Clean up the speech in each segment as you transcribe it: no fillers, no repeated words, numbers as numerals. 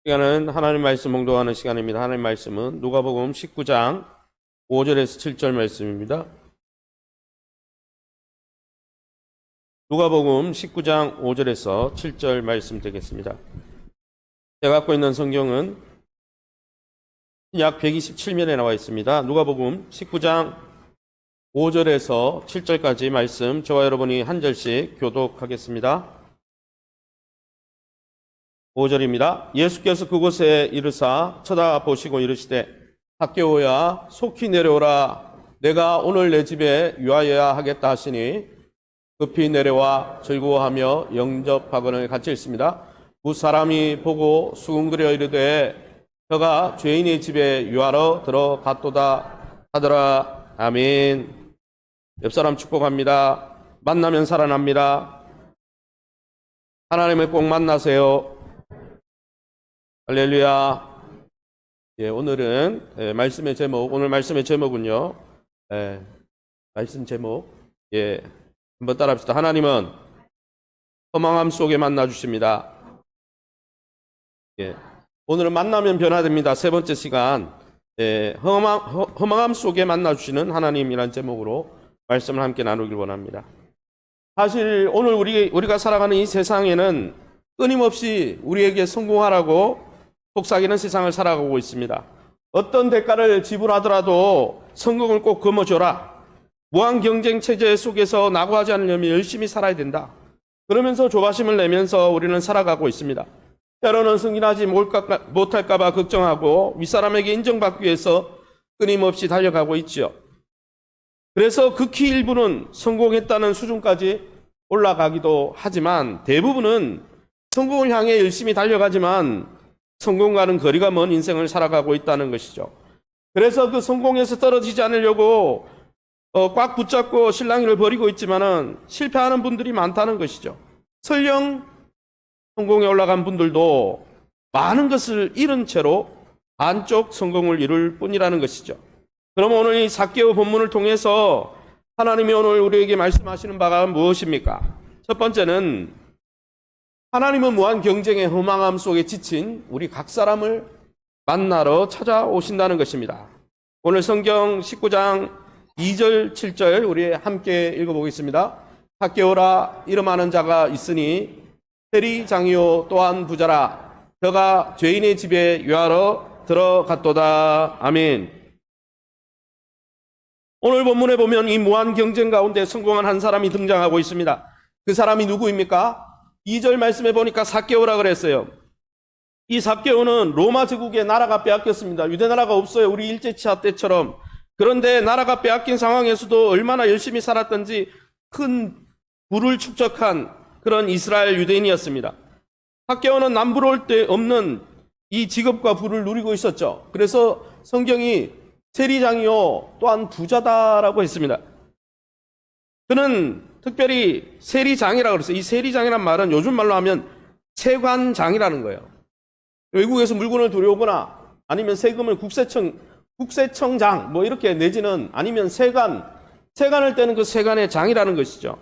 시간은 하나님 말씀 봉독하는 시간입니다. 하나님 말씀은 누가복음 19장 5절에서 7절 말씀입니다. 누가복음 19장 5절에서 7절 말씀 되겠습니다. 제가 갖고 있는 성경은 약 127면에 나와 있습니다. 누가복음 19장 5절에서 7절까지 말씀 저와 여러분이 한 절씩 교독하겠습니다. 5절입니다. 예수께서 그곳에 이르사 쳐다보시고 이르시되 zac개오야 속히 내려오라. 내가 오늘 내 집에 유하여야 하겠다 하시니 급히 내려와 즐거워하며 영접하거늘 같이 읽습니다. 그 사람이 보고 수군거려 이르되 저가 죄인의 집에 유하러 들어갔도다 하더라. 아멘. 옆사람 축복합니다. 만나면 살아납니다. 하나님을 꼭 만나세요. 할렐루야. 예, 오늘은 말씀의 제목, 오늘 말씀의 제목은요. 말씀 제목. 예, 한번 따라합시다. 하나님은 허망함 속에 만나 주십니다. 예, 오늘은 만나면 변화됩니다. 세 번째 시간. 허망함 속에 만나 주시는 하나님이라는 제목으로 말씀을 함께 나누길 원합니다. 사실 오늘 우리가 살아가는 이 세상에는 끊임없이 우리에게 성공하라고 속삭이는 세상을 살아가고 있습니다. 어떤 대가를 지불하더라도 성공을 꼭 거머쥐어라. 무한 경쟁 체제 속에서 낙오하지 않으려면 열심히 살아야 된다. 그러면서 조바심을 내면서 우리는 살아가고 있습니다. 때로는 승진하지 못할까 봐 걱정하고 윗사람에게 인정받기 위해서 끊임없이 달려가고 있지요. 그래서 극히 일부는 성공했다는 수준까지 올라가기도 하지만 대부분은 성공을 향해 열심히 달려가지만 성공과는 거리가 먼 인생을 살아가고 있다는 것이죠. 그래서 그 성공에서 떨어지지 않으려고 꽉 붙잡고 실랑이를 벌이고 있지만은 실패하는 분들이 많다는 것이죠. 설령 성공에 올라간 분들도 많은 것을 잃은 채로 반쪽 성공을 이룰 뿐이라는 것이죠. 그럼 오늘 이 zac개오 본문을 통해서 하나님이 오늘 우리에게 말씀하시는 바가 무엇입니까? 첫 번째는 하나님은 무한 경쟁의 허망함 속에 지친 우리 각 사람을 만나러 찾아오신다는 것입니다. 오늘 성경 19장 2절 7절 우리 함께 읽어보겠습니다. zac개오라 이름하는 자가 있으니 세리장이요 또한 부자라. 저가 죄인의 집에 유하러 들어갔도다. 아멘. 오늘 본문에 보면 이 무한 경쟁 가운데 성공한 한 사람이 등장하고 있습니다. 그 사람이 누구입니까? 2절 말씀에 보니까 zac개오라 그랬어요. 이 zac개오는 로마 제국의 나라가 빼앗겼습니다. 유대 나라가 없어요. 우리 일제치하 때처럼. 그런데 나라가 빼앗긴 상황에서도 얼마나 열심히 살았던지 큰 부를 축적한 그런 이스라엘 유대인이었습니다. zac개오는 남부러울 데 없는 이 직업과 부를 누리고 있었죠. 그래서 성경이 세리장이요 또한 부자다라고 했습니다. 그는 특별히 세리장이라고 그랬어요. 이 세리장이란 말은 요즘 말로 하면 세관장이라는 거예요. 외국에서 물건을 들여오거나 아니면 세금을 국세청장 뭐 이렇게 내지는 아니면 세관을 떼는 그 세관의 장이라는 것이죠.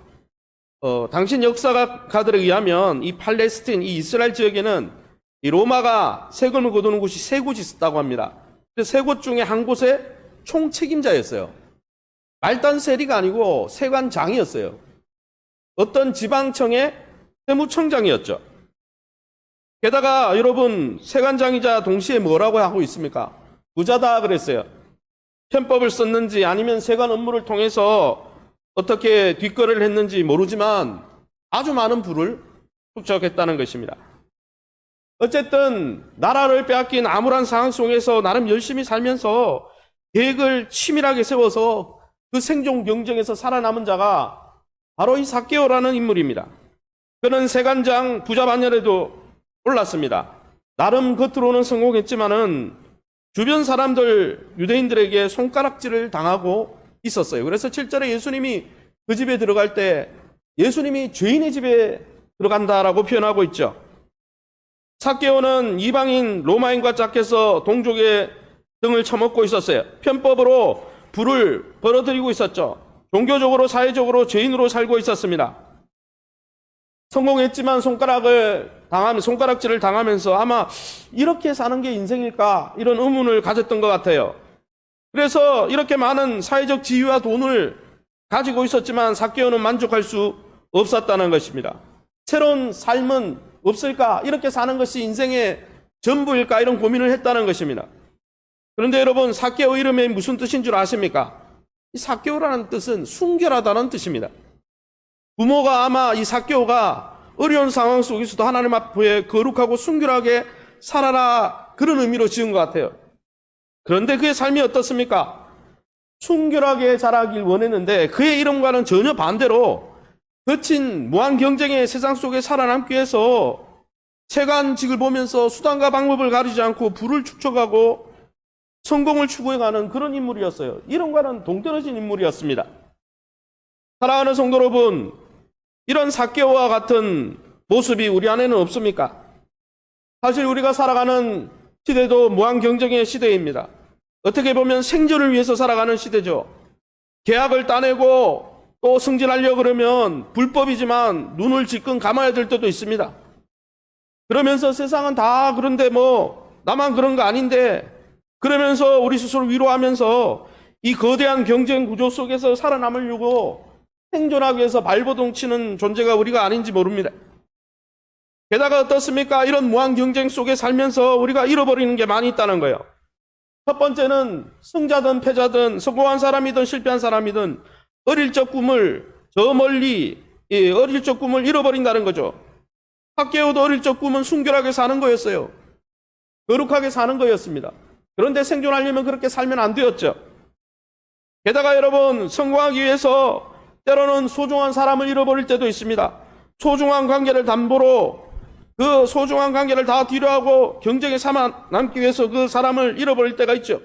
당신 역사가들에 의하면 이 팔레스틴, 이 이스라엘 지역에는 이 로마가 세금을 거두는 곳이 세 곳이 있었다고 합니다. 세 곳 중에 한 곳의 총책임자였어요. 말단 세리가 아니고 세관장이었어요. 어떤 지방청의 세무청장이었죠. 게다가 여러분 세관장이자 동시에 뭐라고 하고 있습니까? 부자다 그랬어요. 편법을 썼는지 아니면 세관 업무를 통해서 어떻게 뒷거래를 했는지 모르지만 아주 많은 부를 축적했다는 것입니다. 어쨌든 나라를 빼앗긴 암울한 상황 속에서 나름 열심히 살면서 계획을 치밀하게 세워서 그 생존 경쟁에서 살아남은 자가 바로 이 zac개오라는 인물입니다. 그는 세관장 부자 반열에도 올랐습니다. 나름 겉으로는 성공했지만은 주변 사람들 유대인들에게 손가락질을 당하고 있었어요. 그래서 7절에 예수님이 그 집에 들어갈 때 예수님이 죄인의 집에 들어간다라고 표현하고 있죠. zac개오는 이방인 로마인과 짝해서 동족의 등을 처먹고 있었어요. 편법으로 부를 벌어들이고 있었죠. 종교적으로 사회적으로 죄인으로 살고 있었습니다. 성공했지만 손가락질을 당하면서 아마 이렇게 사는 게 인생일까 이런 의문을 가졌던 것 같아요. 그래서 이렇게 많은 사회적 지위와 돈을 가지고 있었지만 삭개오는 만족할 수 없었다는 것입니다. 새로운 삶은 없을까? 이렇게 사는 것이 인생의 전부일까? 이런 고민을 했다는 것입니다. 그런데 여러분, 삭개오 이름이 무슨 뜻인 줄 아십니까? 이 삭개오라는 뜻은 순결하다는 뜻입니다. 부모가 아마 이 삭개오가 어려운 상황 속에서도 하나님 앞에 거룩하고 순결하게 살아라, 그런 의미로 지은 것 같아요. 그런데 그의 삶이 어떻습니까? 순결하게 자라길 원했는데 그의 이름과는 전혀 반대로 거친 무한 경쟁의 세상 속에 살아남기 위해서 세간직을 보면서 수단과 방법을 가리지 않고 부를 축적하고 성공을 추구해가는 그런 인물이었어요. 이름과는 동떨어진 인물이었습니다. 사랑하는 성도 여러분, 이런 삭개오와 같은 모습이 우리 안에는 없습니까? 사실 우리가 살아가는 시대도 무한 경쟁의 시대입니다. 어떻게 보면 생존을 위해서 살아가는 시대죠. 계약을 따내고 또 승진하려고 그러면 불법이지만 눈을 질끈 감아야 될 때도 있습니다. 그러면서 세상은 다 그런데 나만 그런 거 아닌데, 그러면서 우리 스스로 위로하면서 이 거대한 경쟁 구조 속에서 살아남으려고 생존하기 위해서 발버둥 치는 존재가 우리가 아닌지 모릅니다. 게다가 어떻습니까? 이런 무한 경쟁 속에 살면서 우리가 잃어버리는 게 많이 있다는 거예요. 첫 번째는 승자든 패자든 성공한 사람이든 실패한 사람이든 어릴 적 꿈을 어릴 적 꿈을 잃어버린다는 거죠. 삭개오도 어릴 적 꿈은 순결하게 사는 거였어요. 거룩하게 사는 거였습니다. 그런데 생존하려면 그렇게 살면 안 되었죠. 게다가 여러분, 성공하기 위해서 때로는 소중한 사람을 잃어버릴 때도 있습니다. 소중한 관계를 담보로 그 소중한 관계를 다 뒤로하고 경쟁에 살아남기 위해서 그 사람을 잃어버릴 때가 있죠.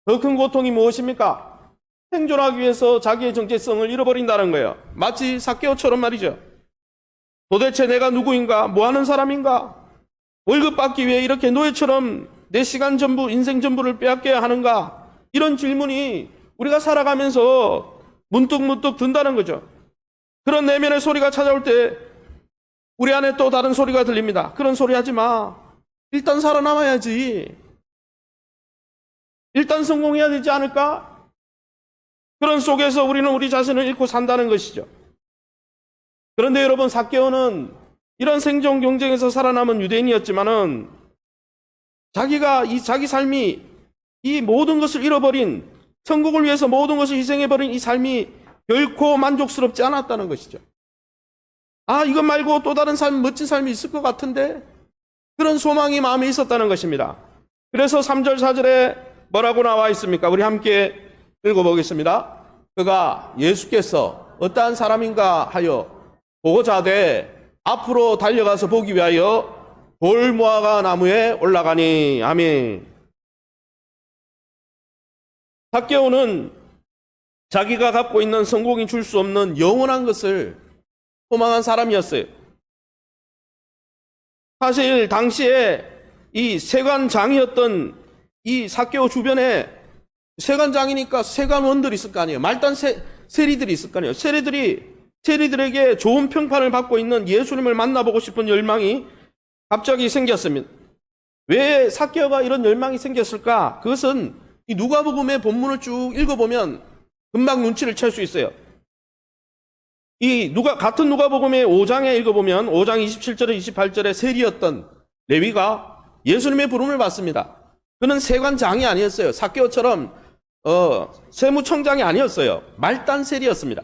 더 큰 고통이 무엇입니까? 생존하기 위해서 자기의 정체성을 잃어버린다는 거예요. 마치 삭개오처럼 말이죠. 도대체 내가 누구인가? 뭐 하는 사람인가? 월급 받기 위해 이렇게 노예처럼 내 시간 전부, 인생 전부를 빼앗겨야 하는가? 이런 질문이 우리가 살아가면서 문득문득 든다는 거죠. 그런 내면의 소리가 찾아올 때 우리 안에 또 다른 소리가 들립니다. 그런 소리 하지 마. 일단 살아남아야지. 일단 성공해야 되지 않을까? 그런 속에서 우리는 우리 자신을 잃고 산다는 것이죠. 그런데 여러분, 삭개오는 이런 생존 경쟁에서 살아남은 유대인이었지만은 자기 삶이 이 모든 것을 잃어버린, 성공을 위해서 모든 것을 희생해버린 이 삶이 결코 만족스럽지 않았다는 것이죠. 이것 말고 또 다른 삶, 멋진 삶이 있을 것 같은데, 그런 소망이 마음에 있었다는 것입니다. 그래서 3절, 4절에 뭐라고 나와 있습니까? 우리 함께 읽어보겠습니다. 그가 예수께서 어떠한 사람인가 하여 보고자 하되 앞으로 달려가서 보기 위하여 돌무화과 나무에 올라가니. 아멘. 삭개오는 자기가 갖고 있는 성공이 줄 수 없는 영원한 것을 소망한 사람이었어요. 사실 당시에 이 세관장이었던 이 삭개오 주변에, 세관장이니까 세관원들이 있을 거 아니에요. 말단 세리들이 있을 거 아니에요. 세리들에게 좋은 평판을 받고 있는 예수님을 만나보고 싶은 열망이 갑자기 생겼습니다. 왜 삭개오가 이런 열망이 생겼을까? 그것은 이 누가복음의 본문을 쭉 읽어보면 금방 눈치를 챌 수 있어요. 같은 누가복음의 5장에 읽어보면 5장 27절에 28절에 세리였던 레위가 예수님의 부름을 받습니다. 그는 세관장이 아니었어요. 삭개오처럼 세무청장이 아니었어요. 말단 세리였습니다.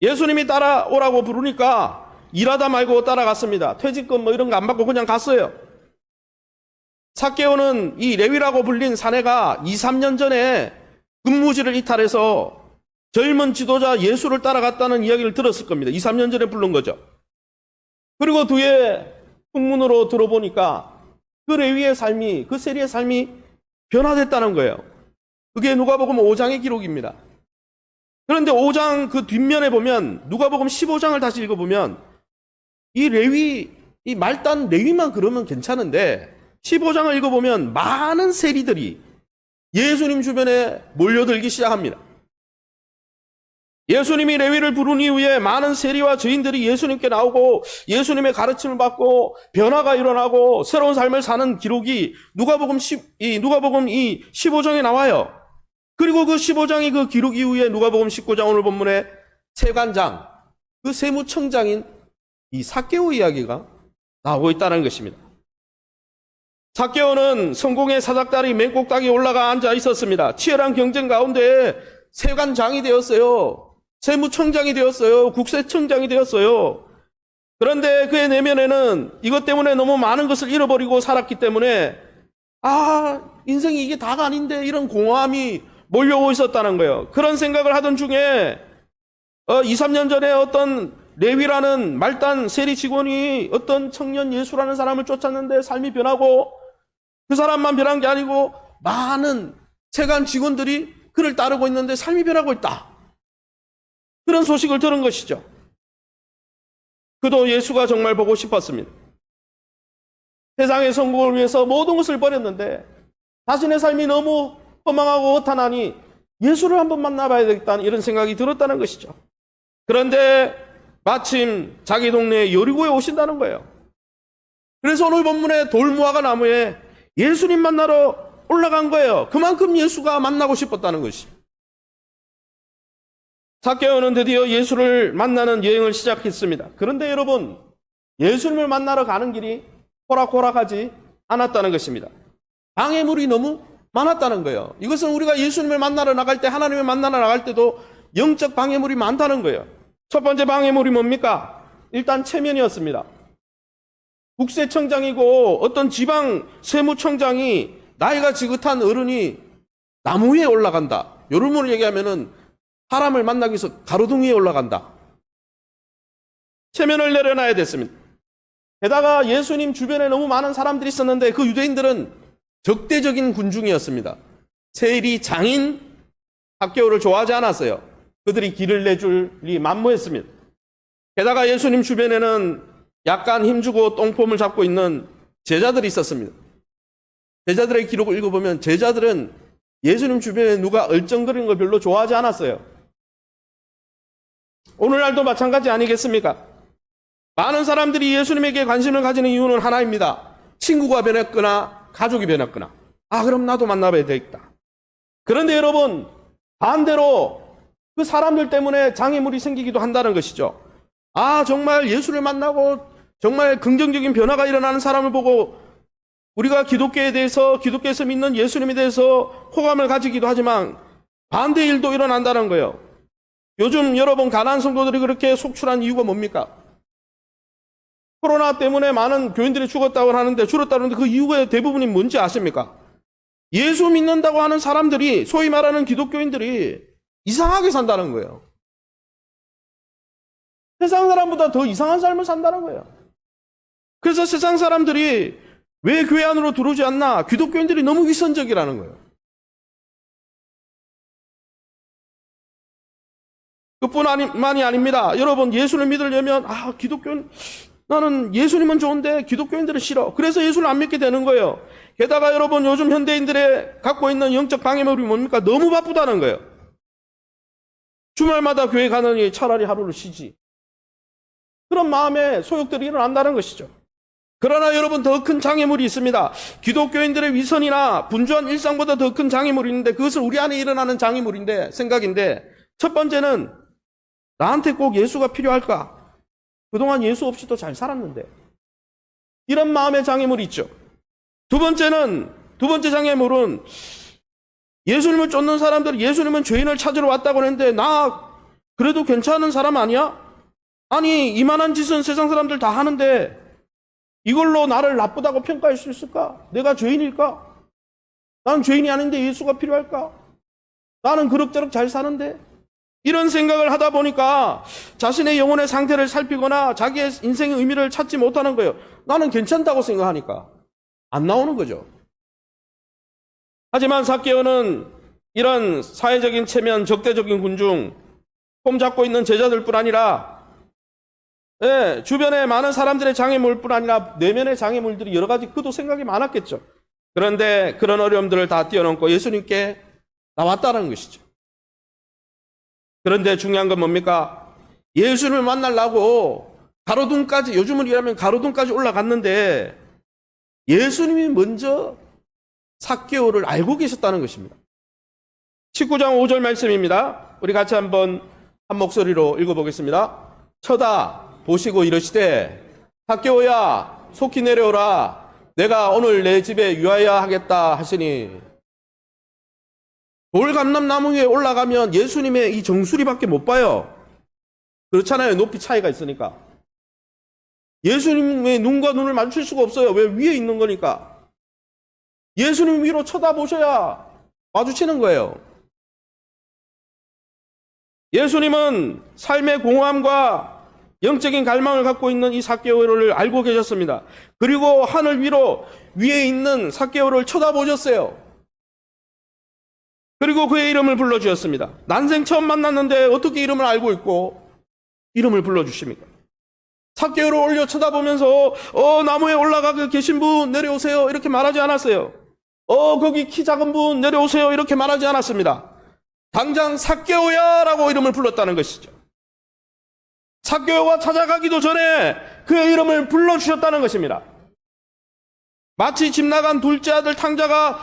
예수님이 따라오라고 부르니까 일하다 말고 따라갔습니다. 퇴직금 이런 거 안 받고 그냥 갔어요. 삭개오는 이 레위라고 불린 사내가 2, 3년 전에 근무지를 이탈해서 젊은 지도자 예수를 따라갔다는 이야기를 들었을 겁니다. 2, 3년 전에 부른 거죠. 그리고 뒤에 풍문으로 들어보니까 그 레위의 삶이, 그 세리의 삶이 변화됐다는 거예요. 그게 누가복음 5장의 기록입니다. 그런데 5장 그 뒷면에 보면, 누가복음 15장을 다시 읽어보면 이 말단 레위만 그러면 괜찮은데 15장을 읽어보면 많은 세리들이 예수님 주변에 몰려들기 시작합니다. 예수님이 레위를 부른 이후에 많은 세리와 죄인들이 예수님께 나오고 예수님의 가르침을 받고 변화가 일어나고 새로운 삶을 사는 기록이 누가복음 이 15장에 나와요. 그리고 그 15장이 그 기록 이후에 누가복음 19장 오늘 본문에 세관장, 그 세무청장인 이 삭개오 이야기가 나오고 있다는 것입니다. 삭개오는 성공의 사닥다리 맨 꼭대기에 올라가 앉아 있었습니다. 치열한 경쟁 가운데 세관장이 되었어요. 세무청장이 되었어요. 국세청장이 되었어요. 그런데 그의 내면에는 이것 때문에 너무 많은 것을 잃어버리고 살았기 때문에 인생이 이게 다가 아닌데 이런 공허함이 몰려오고 있었다는 거예요. 그런 생각을 하던 중에 2, 3년 전에 어떤 레위라는 말단 세리 직원이 어떤 청년 예수라는 사람을 쫓았는데 삶이 변하고 그 사람만 변한 게 아니고 많은 세관 직원들이 그를 따르고 있는데 삶이 변하고 있다. 그런 소식을 들은 것이죠. 그도 예수가 정말 보고 싶었습니다. 세상의 성공을 위해서 모든 것을 버렸는데 자신의 삶이 너무 허망하고 허탄하니 예수를 한번 만나봐야 되겠다는 이런 생각이 들었다는 것이죠. 그런데 마침 자기 동네 여리고에 오신다는 거예요. 그래서 오늘 본문에 돌무화과 나무에 예수님 만나러 올라간 거예요. 그만큼 예수가 만나고 싶었다는 것입니다. 삭개오는 드디어 예수를 만나는 여행을 시작했습니다. 그런데 여러분, 예수님을 만나러 가는 길이 호락호락하지 않았다는 것입니다. 방해물이 너무 많았다는 거예요. 이것은 우리가 예수님을 만나러 나갈 때, 하나님을 만나러 나갈 때도 영적 방해물이 많다는 거예요. 첫 번째 방해물이 뭡니까? 일단 체면이었습니다. 국세청장이고 어떤 지방 세무청장이 나이가 지긋한 어른이 나무 위에 올라간다. 요런 얘기하면은 사람을 만나기 위해서 가로등 위에 올라간다. 체면을 내려놔야 됐습니다. 게다가 예수님 주변에 너무 많은 사람들이 있었는데 그 유대인들은 적대적인 군중이었습니다. 세리 장인 삭개오를 좋아하지 않았어요. 그들이 길을 내줄리 만무했습니다. 게다가 예수님 주변에는 약간 힘주고 똥폼을 잡고 있는 제자들이 있었습니다. 제자들의 기록을 읽어보면 제자들은 예수님 주변에 누가 얼쩡거리는 걸 별로 좋아하지 않았어요. 오늘날도 마찬가지 아니겠습니까? 많은 사람들이 예수님에게 관심을 가지는 이유는 하나입니다. 친구가 변했거나 가족이 변했거나 그럼 나도 만나봐야 되겠다. 그런데 여러분, 반대로 그 사람들 때문에 장애물이 생기기도 한다는 것이죠. 정말 예수를 만나고 정말 긍정적인 변화가 일어나는 사람을 보고 우리가 기독교에 대해서, 기독교에서 믿는 예수님에 대해서 호감을 가지기도 하지만 반대 일도 일어난다는 거예요. 요즘 여러분 가난한 성도들이 그렇게 속출한 이유가 뭡니까? 코로나 때문에 많은 교인들이 죽었다고 하는데 그 이유의 대부분이 뭔지 아십니까? 예수 믿는다고 하는 사람들이, 소위 말하는 기독교인들이 이상하게 산다는 거예요. 세상 사람보다 더 이상한 삶을 산다는 거예요. 그래서 세상 사람들이 왜 교회 안으로 들어오지 않나? 기독교인들이 너무 위선적이라는 거예요. 그뿐만이 아닙니다. 여러분, 예수를 믿으려면 나는 예수님은 좋은데 기독교인들은 싫어. 그래서 예수를 안 믿게 되는 거예요. 게다가 여러분, 요즘 현대인들의 갖고 있는 영적 방해물이 뭡니까? 너무 바쁘다는 거예요. 주말마다 교회 가느니 차라리 하루를 쉬지. 그런 마음에 소욕들이 일어난다는 것이죠. 그러나 여러분, 더 큰 장애물이 있습니다. 기독교인들의 위선이나 분주한 일상보다 더 큰 장애물이 있는데 그것은 우리 안에 일어나는 생각인데 첫 번째는 나한테 꼭 예수가 필요할까? 그동안 예수 없이도 잘 살았는데. 이런 마음의 장애물이 있죠. 두 번째 장애물은 예수님을 쫓는 사람들은 예수님은 죄인을 찾으러 왔다고 했는데 나 그래도 괜찮은 사람 아니야? 아니, 이만한 짓은 세상 사람들 다 하는데 이걸로 나를 나쁘다고 평가할 수 있을까? 내가 죄인일까? 나는 죄인이 아닌데 예수가 필요할까? 나는 그럭저럭 잘 사는데? 이런 생각을 하다 보니까 자신의 영혼의 상태를 살피거나 자기의 인생의 의미를 찾지 못하는 거예요. 나는 괜찮다고 생각하니까 안 나오는 거죠. 하지만 삭개오는 이런 사회적인 체면, 적대적인 군중, 폼 잡고 있는 제자들뿐 아니라 주변에 많은 사람들의 장애물뿐 아니라 내면의 장애물들이 여러 가지 그도 생각이 많았겠죠. 그런데 그런 어려움들을 다 뛰어넘고 예수님께 나왔다는 것이죠. 그런데 중요한 건 뭡니까? 예수님을 만나려고 가로등까지, 요즘은 이라면 가로등까지 올라갔는데 예수님이 먼저 삭개오를 알고 계셨다는 것입니다. 19장 5절 말씀입니다. 우리 같이 한번 한 목소리로 읽어보겠습니다. 쳐다 보시고 이르시되 삭개오야 속히 내려오라. 내가 오늘 내 집에 유하여 하겠다 하시니, 돌감람나무 위에 올라가면 예수님의 이 정수리밖에 못 봐요. 그렇잖아요. 높이 차이가 있으니까. 예수님의 눈과 눈을 맞출 수가 없어요. 왜? 위에 있는 거니까. 예수님 위로 쳐다보셔야 마주치는 거예요. 예수님은 삶의 공허함과 영적인 갈망을 갖고 있는 이 삭개오를 알고 계셨습니다. 그리고 하늘 위로 위에 있는 삭개오를 쳐다보셨어요. 그리고 그의 이름을 불러주셨습니다. 난생 처음 만났는데 어떻게 이름을 알고 있고 이름을 불러주십니까? 삭개오를 올려 쳐다보면서 나무에 올라가 계신 분 내려오세요 이렇게 말하지 않았어요. 거기 키 작은 분 내려오세요 이렇게 말하지 않았습니다. 당장 삭개오야 라고 이름을 불렀다는 것이죠. 삭개오가 찾아가기도 전에 그의 이름을 불러주셨다는 것입니다. 마치 집 나간 둘째 아들 탕자가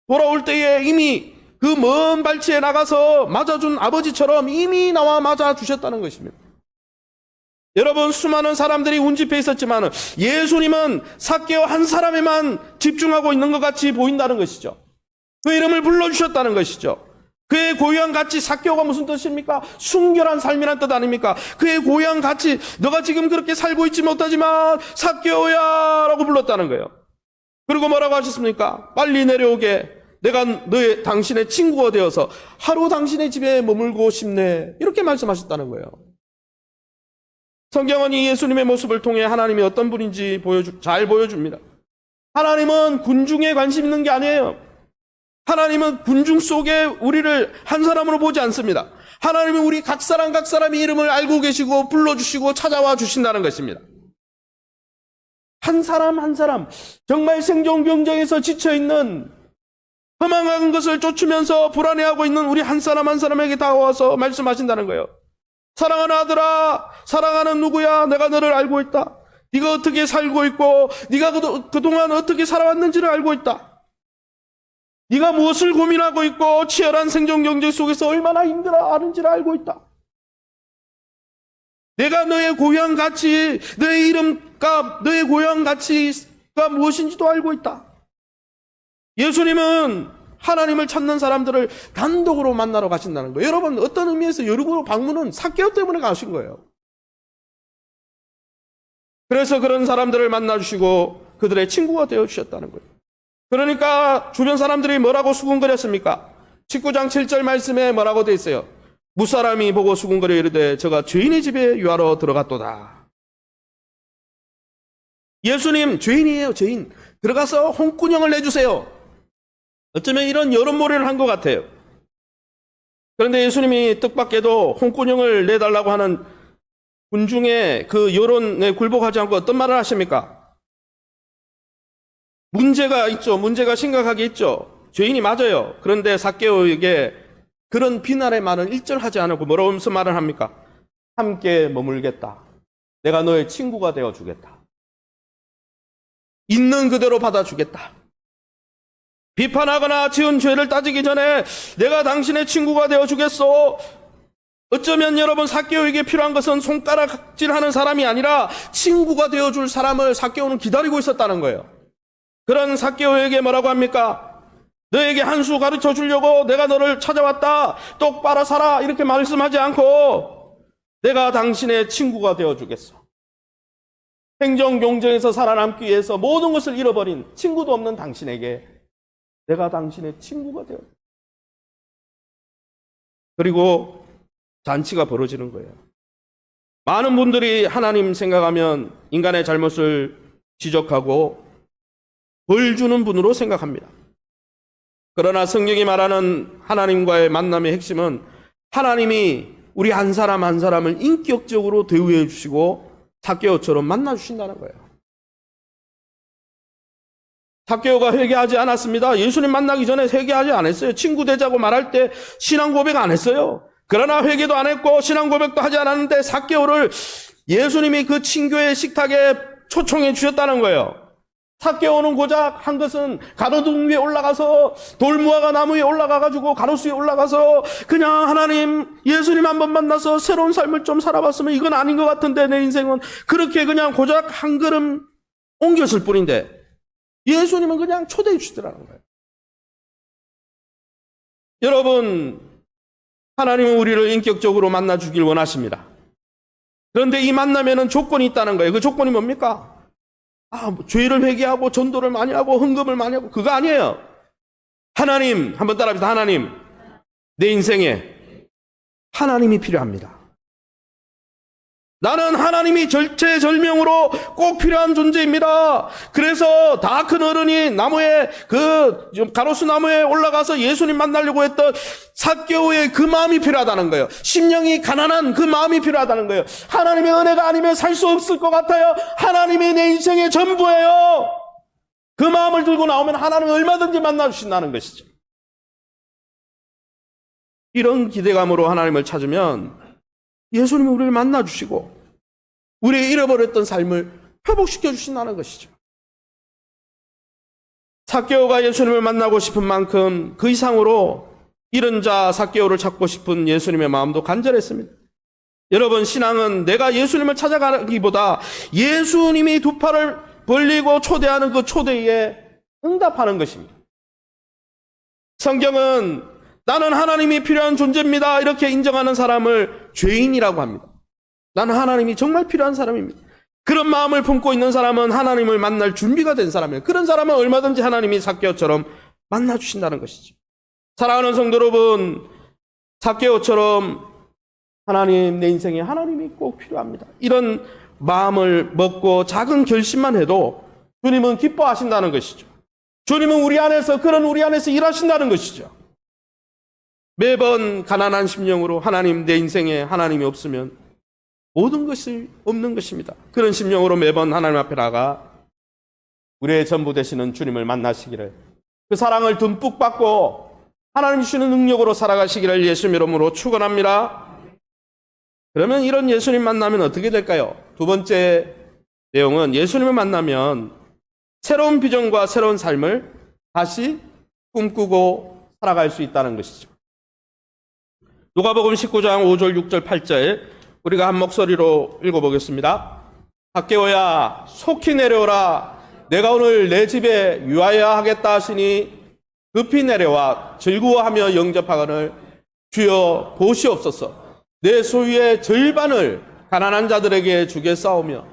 돌아올 때에 이미 그 먼 발치에 나가서 맞아준 아버지처럼 이미 나와 맞아주셨다는 것입니다. 여러분, 수많은 사람들이 운집해 있었지만 예수님은 삭개오 한 사람에만 집중하고 있는 것 같이 보인다는 것이죠. 그 이름을 불러주셨다는 것이죠. 그의 고향 같이, 삭개오가 무슨 뜻입니까? 순결한 삶이란 뜻 아닙니까? 그의 고향 같이 너가 지금 그렇게 살고 있지 못하지만 삭개오야 라고 불렀다는 거예요. 그리고 뭐라고 하셨습니까? 빨리 내려오게, 내가 당신의 친구가 되어서 하루 당신의 집에 머물고 싶네, 이렇게 말씀하셨다는 거예요. 성경은 이 예수님의 모습을 통해 하나님이 어떤 분인지 잘 보여줍니다. 하나님은 군중에 관심 있는 게 아니에요. 하나님은 군중 속에 우리를 한 사람으로 보지 않습니다. 하나님은 우리 각 사람의 이름을 알고 계시고 불러주시고 찾아와 주신다는 것입니다. 한 사람 한 사람, 정말 생존 경쟁에서 지쳐있는, 허망한 것을 쫓으면서 불안해하고 있는 우리 한 사람 한 사람에게 다가와서 말씀하신다는 거예요. 사랑하는 아들아, 사랑하는 누구야, 내가 너를 알고 있다. 네가 어떻게 살고 있고 네가 그동안 어떻게 살아왔는지를 알고 있다. 네가 무엇을 고민하고 있고 치열한 생존 경쟁 속에서 얼마나 힘들어 하는지를 알고 있다. 내가 너의 고향 가치, 너의 이름값, 너의 고향 가치가 무엇인지도 알고 있다. 예수님은 하나님을 찾는 사람들을 단독으로 만나러 가신다는 거예요. 여러분, 어떤 의미에서 여러분 방문은 삭개오 때문에 가신 거예요. 그래서 그런 사람들을 만나주시고 그들의 친구가 되어주셨다는 거예요. 그러니까 주변 사람들이 뭐라고 수군거렸습니까? 19장 7절 말씀에 뭐라고 돼 있어요? 무사람이 보고 수군거려 이르되 저가 죄인의 집에 유하러 들어갔도다. 예수님 죄인이에요. 죄인. 들어가서 홍군형을 내주세요. 어쩌면 이런 여론몰이를 한 것 같아요. 그런데 예수님이 뜻밖에도 홍군형을 내달라고 하는 군중의 그 여론에 굴복하지 않고 어떤 말을 하십니까? 문제가 있죠. 문제가 심각하게 있죠. 죄인이 맞아요. 그런데 삭개오에게 그런 비난의 말은 일절하지 않고 뭐라고 하면서 말을 합니까? 함께 머물겠다. 내가 너의 친구가 되어주겠다. 있는 그대로 받아주겠다. 비판하거나 지은 죄를 따지기 전에 내가 당신의 친구가 되어주겠소. 어쩌면 여러분, 삭개오에게 필요한 것은 손가락질하는 사람이 아니라 친구가 되어줄 사람을 삭개오는 기다리고 있었다는 거예요. 그런 삭개오에게 뭐라고 합니까? 너에게 한 수 가르쳐 주려고 내가 너를 찾아왔다. 똑바로 살아. 이렇게 말씀하지 않고 내가 당신의 친구가 되어주겠어. 행정 경쟁에서 살아남기 위해서 모든 것을 잃어버린 친구도 없는 당신에게 내가 당신의 친구가 되어주겠어. 그리고 잔치가 벌어지는 거예요. 많은 분들이 하나님 생각하면 인간의 잘못을 지적하고 벌 주는 분으로 생각합니다. 그러나 성경이 말하는 하나님과의 만남의 핵심은 하나님이 우리 한 사람 한 사람을 인격적으로 대우해 주시고 삭개오처럼 만나 주신다는 거예요. 삭개오가 회개하지 않았습니다. 예수님 만나기 전에 회개하지 않았어요. 친구 되자고 말할 때 신앙 고백 안 했어요. 그러나 회개도 안 했고 신앙 고백도 하지 않았는데 삭개오를 예수님이 그 친교의 식탁에 초청해 주셨다는 거예요. 삭개오는 고작 한 것은 가로등 위에 올라가서 돌무화과 나무 위에 올라가가지고 가로수 위에 올라가서 그냥 하나님, 예수님 한번 만나서 새로운 삶을 좀 살아봤으면 이건 아닌 것 같은데 내 인생은 그렇게 그냥 고작 한 걸음 옮겼을 뿐인데 예수님은 그냥 초대해 주시더라는 거예요. 여러분, 하나님은 우리를 인격적으로 만나주길 원하십니다. 그런데 이 만남에는 조건이 있다는 거예요. 그 조건이 뭡니까? 죄를 회개하고 전도를 많이 하고 헌금을 많이 하고 그거 아니에요. 하나님, 한번 따라합시다. 하나님, 내 인생에 하나님이 필요합니다. 나는 하나님이 절체절명으로 꼭 필요한 존재입니다. 그래서 다 큰 어른이 나무에 가로수 나무에 올라가서 예수님 만나려고 했던 삭개오의 그 마음이 필요하다는 거예요. 심령이 가난한 그 마음이 필요하다는 거예요. 하나님의 은혜가 아니면 살 수 없을 것 같아요. 하나님이 내 인생의 전부예요. 그 마음을 들고 나오면 하나님은 얼마든지 만나주신다는 것이죠. 이런 기대감으로 하나님을 찾으면 예수님이 우리를 만나주시고 우리의 잃어버렸던 삶을 회복시켜 주신다는 것이죠. 삭개오가 예수님을 만나고 싶은 만큼 그 이상으로 잃은 자 삭개오를 찾고 싶은 예수님의 마음도 간절했습니다. 여러분, 신앙은 내가 예수님을 찾아가기보다 예수님이 두 팔을 벌리고 초대하는 그 초대에 응답하는 것입니다. 성경은 나는 하나님이 필요한 존재입니다 이렇게 인정하는 사람을 죄인이라고 합니다. 나는 하나님이 정말 필요한 사람입니다. 그런 마음을 품고 있는 사람은 하나님을 만날 준비가 된 사람이에요. 그런 사람은 얼마든지 하나님이 삭개오처럼 만나주신다는 것이죠. 사랑하는 성도 여러분, 삭개오처럼 하나님, 내 인생에 하나님이 꼭 필요합니다. 이런 마음을 먹고 작은 결심만 해도 주님은 기뻐하신다는 것이죠. 주님은 우리 안에서 일하신다는 것이죠. 매번 가난한 심령으로 하나님, 내 인생에 하나님이 없으면 모든 것이 없는 것입니다. 그런 심령으로 매번 하나님 앞에 나가 우리의 전부 되시는 주님을 만나시기를, 그 사랑을 듬뿍 받고 하나님 주시는 능력으로 살아가시기를 예수님 이름으로 축원합니다. 그러면 이런 예수님 만나면 어떻게 될까요? 두 번째 내용은 예수님을 만나면 새로운 비전과 새로운 삶을 다시 꿈꾸고 살아갈 수 있다는 것이죠. 누가복음 19장 5절, 6절, 8절 우리가 한 목소리로 읽어보겠습니다. 삭개오야, 속히 내려오라. 내가 오늘 내 집에 유하여야 하겠다 하시니 급히 내려와 즐거워하며 영접하거늘 주여 보시옵소서. 내 소유의 절반을 가난한 자들에게 주겠사오며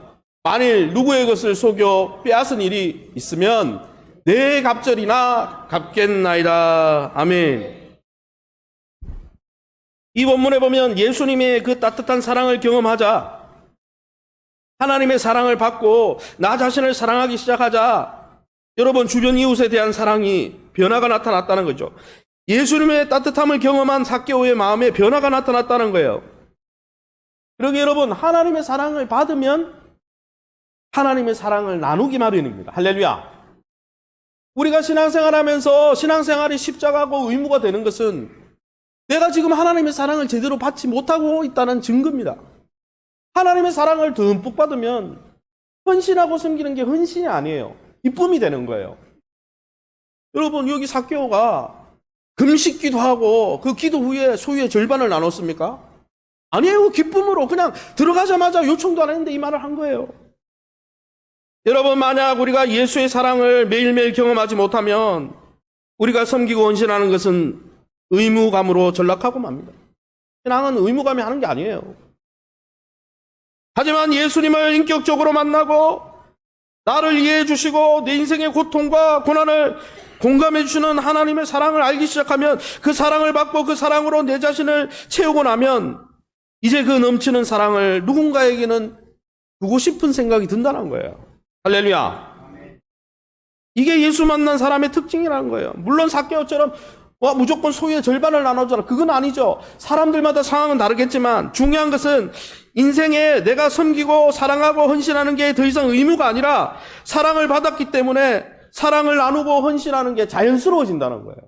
만일 누구의 것을 속여 빼앗은 일이 있으면 내 갑절이나 갚겠나이다. 아멘. 이 본문에 보면 예수님의 그 따뜻한 사랑을 경험하자, 하나님의 사랑을 받고 나 자신을 사랑하기 시작하자, 여러분 주변 이웃에 대한 사랑이 변화가 나타났다는 거죠. 예수님의 따뜻함을 경험한 삭개오의 마음에 변화가 나타났다는 거예요. 그러게 여러분, 하나님의 사랑을 받으면 하나님의 사랑을 나누기 마련입니다. 할렐루야. 우리가 신앙생활하면서 신앙생활이 십자가고 의무가 되는 것은 내가 지금 하나님의 사랑을 제대로 받지 못하고 있다는 증거입니다. 하나님의 사랑을 듬뿍 받으면 헌신하고 섬기는 게 헌신이 아니에요. 기쁨이 되는 거예요. 여러분, 여기 삭개오가 금식기도 하고 그 기도 후에 소유의 절반을 나눴습니까? 아니에요. 기쁨으로 그냥 들어가자마자 요청도 안 했는데 이 말을 한 거예요. 여러분, 만약 우리가 예수의 사랑을 매일매일 경험하지 못하면 우리가 섬기고 헌신하는 것은 의무감으로 전락하고 맙니다. 신앙은 의무감이 하는 게 아니에요. 하지만 예수님을 인격적으로 만나고 나를 이해해 주시고 내 인생의 고통과 고난을 공감해 주시는 하나님의 사랑을 알기 시작하면 그 사랑을 받고 그 사랑으로 내 자신을 채우고 나면 이제 그 넘치는 사랑을 누군가에게는 주고 싶은 생각이 든다는 거예요. 할렐루야. 이게 예수 만난 사람의 특징이라는 거예요. 물론 삭개오처럼 무조건 소유의 절반을 나눠줘라, 그건 아니죠. 사람들마다 상황은 다르겠지만 중요한 것은 인생에 내가 섬기고 사랑하고 헌신하는 게 더 이상 의무가 아니라 사랑을 받았기 때문에 사랑을 나누고 헌신하는 게 자연스러워진다는 거예요.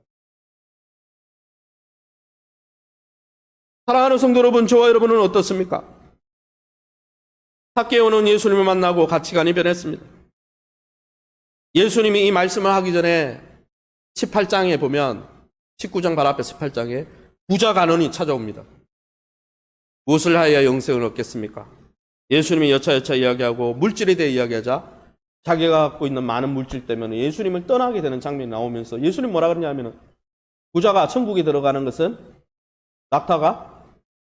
사랑하는 성도 여러분, 저와 여러분은 어떻습니까? 삭개오는 예수님을 만나고 가치관이 변했습니다. 예수님이 이 말씀을 하기 전에 18장에 보면 19장 바로 앞에 18장에 부자 간원이 찾아옵니다. 무엇을 하여야 영생을 얻겠습니까? 예수님이 여차여차 이야기하고 물질에 대해 이야기하자 자기가 갖고 있는 많은 물질 때문에 예수님을 떠나게 되는 장면이 나오면서 예수님 뭐라 그러냐면은 부자가 천국에 들어가는 것은 낙타가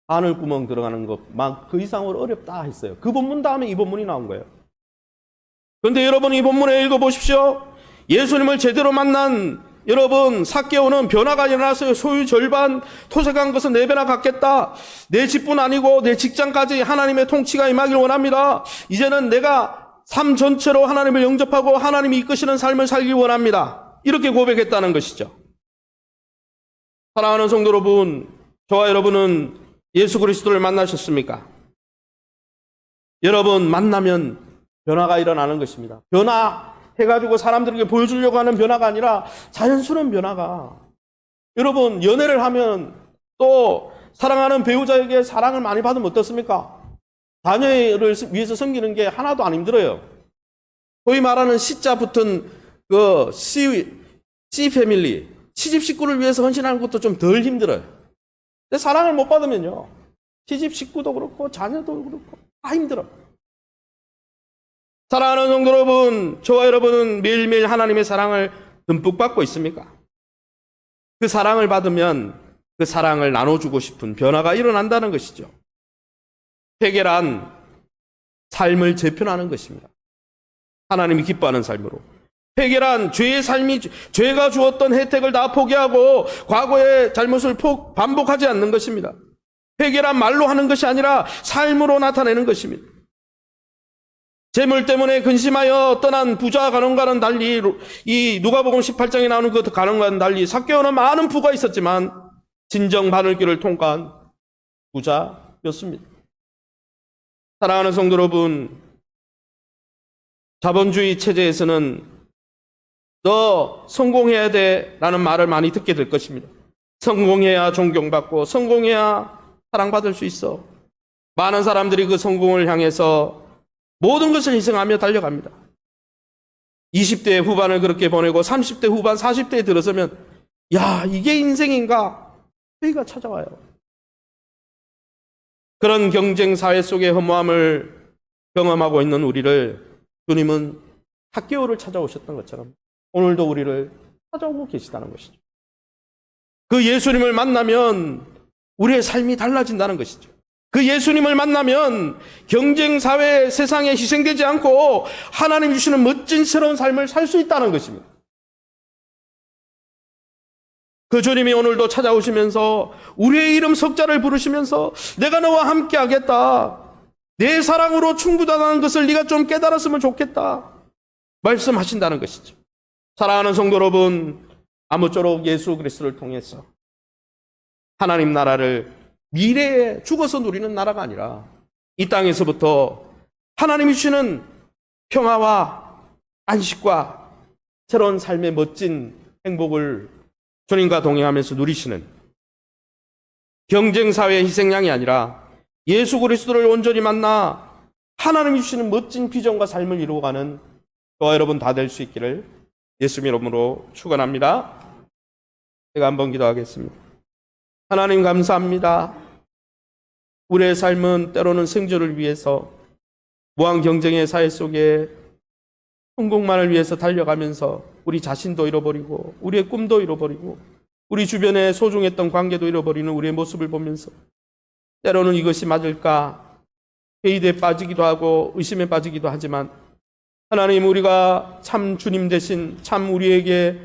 바늘구멍 들어가는 것만 그 이상으로 어렵다 했어요. 그 본문 다음에 이 본문이 나온 거예요. 그런데 여러분 이 본문에 읽어보십시오. 예수님을 제대로 만난 여러분 삭개오는 변화가 일어났어요. 소유 절반 토색한 것은 4배나 갚겠다. 내 집뿐 아니고 내 직장까지 하나님의 통치가 임하길 원합니다. 이제는 내가 삶 전체로 하나님을 영접하고 하나님이 이끄시는 삶을 살기 원합니다. 이렇게 고백했다는 것이죠. 사랑하는 성도 여러분, 저와 여러분은 예수 그리스도를 만나셨습니까? 여러분 만나면 변화가 일어나는 것입니다. 변화해가지고 사람들에게 보여주려고 하는 변화가 아니라 자연스러운 변화가. 여러분 연애를 하면 또 사랑하는 배우자에게 사랑을 많이 받으면 어떻습니까? 자녀를 위해서 섬기는 게 하나도 안 힘들어요. 소위 말하는 C자 붙은 그 C 패밀리, 시집 식구를 위해서 헌신하는 것도 좀 덜 힘들어요. 근데 사랑을 못 받으면요, 시집 식구도 그렇고 자녀도 그렇고 다 힘들어요. 사랑하는 성도 여러분, 저와 여러분은 매일매일 하나님의 사랑을 듬뿍 받고 있습니까? 그 사랑을 받으면 그 사랑을 나눠주고 싶은 변화가 일어난다는 것이죠. 회개란 삶을 재편하는 것입니다. 하나님이 기뻐하는 삶으로. 회개란 죄의 삶이, 죄가 주었던 혜택을 다 포기하고 과거의 잘못을 반복하지 않는 것입니다. 회개란 말로 하는 것이 아니라 삶으로 나타내는 것입니다. 재물 때문에 근심하여 떠난 부자 간원과는 달리, 이 누가복음 18장에 나오는 그 간원과는 달리 삭개오는 많은 부가 있었지만 진정 바늘길을 통과한 부자였습니다. 사랑하는 성도 여러분, 자본주의 체제에서는 너 성공해야 돼 라는 말을 많이 듣게 될 것입니다. 성공해야 존경받고 성공해야 사랑받을 수 있어. 많은 사람들이 그 성공을 향해서 모든 것을 희생하며 달려갑니다. 20대 후반을 그렇게 보내고 30대 후반, 40대에 들어서면 야, 이게 인생인가? 회의가 찾아와요. 그런 경쟁 사회 속의 허무함을 경험하고 있는 우리를 주님은 삭개오를 찾아오셨던 것처럼 오늘도 우리를 찾아오고 계시다는 것이죠. 그 예수님을 만나면 우리의 삶이 달라진다는 것이죠. 그 예수님을 만나면 경쟁 사회 세상에 희생되지 않고 하나님 주시는 멋진 새로운 삶을 살 수 있다는 것입니다. 그 주님이 오늘도 찾아오시면서 우리의 이름 석자를 부르시면서 내가 너와 함께 하겠다. 내 사랑으로 충분하다는 것을 네가 좀 깨달았으면 좋겠다. 말씀하신다는 것이죠. 사랑하는 성도 여러분, 아무쪼록 예수 그리스도를 통해서 하나님 나라를 미래에 죽어서 누리는 나라가 아니라 이 땅에서부터 하나님이 주시는 평화와 안식과 새로운 삶의 멋진 행복을 주님과 동행하면서 누리시는 경쟁사회의 희생양이 아니라 예수 그리스도를 온전히 만나 하나님이 주시는 멋진 비전과 삶을 이루어가는 저와 여러분 다 될 수 있기를 예수님 이름으로 축원합니다. 제가 한번 기도하겠습니다. 하나님 감사합니다. 우리의 삶은 때로는 생존을 위해서 무한 경쟁의 사회 속에 성공만을 위해서 달려가면서 우리 자신도 잃어버리고 우리의 꿈도 잃어버리고 우리 주변에 소중했던 관계도 잃어버리는 우리의 모습을 보면서 때로는 이것이 맞을까 회의에 빠지기도 하고 의심에 빠지기도 하지만 하나님, 우리가 참 주님 대신 참 우리에게